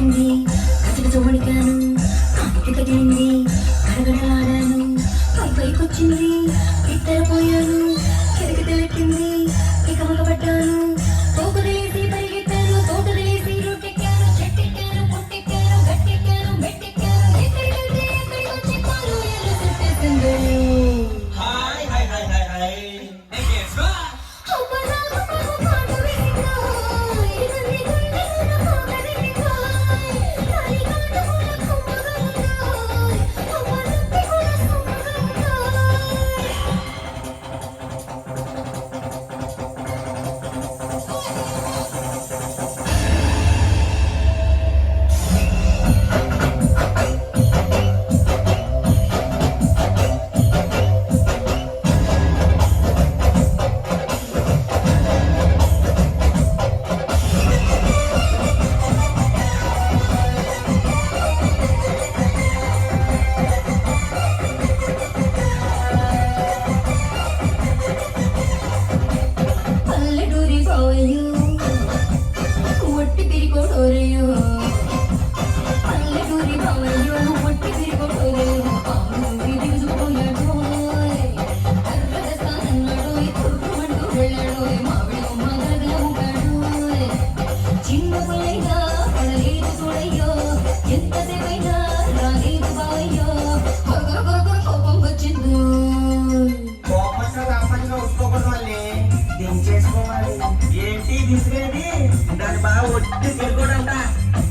తగిలింది కసిగ వణికాను కాకి తగిలింది గడగడలాడాను పైకొచ్చింది ఇద్దరపోయాను కిరికి తెలెక్కింది ఇక మగబడ్డాను తోకలేసి పరిగెత్తాను తోటలేసి రొట్టెక్కాను చెట్టెక్కాను పుట్టెక్కాను గట్టెక్కాను మెట్టెక్కాను ఎక్కడికెళ్తే ఎక్కడికి వచ్చి పాలు ఎల్లు చుట్టేసింది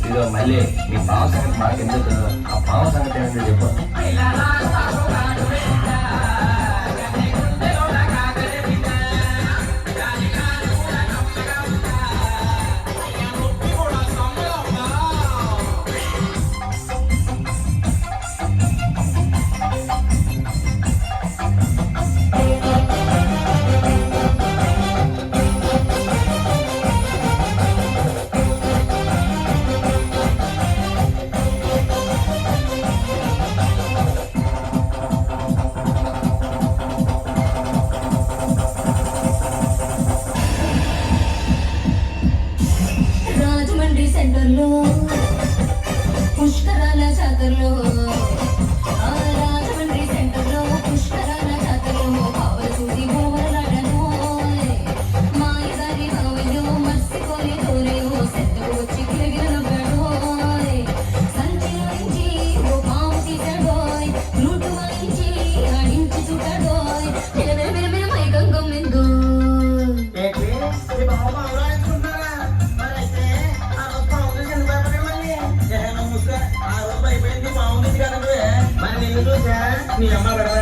ఇదో మళ్ళీ మీ పావ సంగతి మాకు ఎందుకు ఆ పావ సంగతి ఏంటో చెప్పు పుష్కరాల జాతరలో రాజమండ్రి సెంటర్లో పుష్కరాల జాతరలో కావల చూసి బోవలాడను మాయదారి బావయ్యో మర్చిపోయి తోరేయో సెత్తకు వచ్చి గిరగిరనవ్వాడు సంచిలో నుంచి ఓ పాము తీశాడోయ్ నూటు వాయించి ఆడించి చూడాడోయ్ మిరమిర మైకం గమ్మిందో మీ అమ్మ గడవ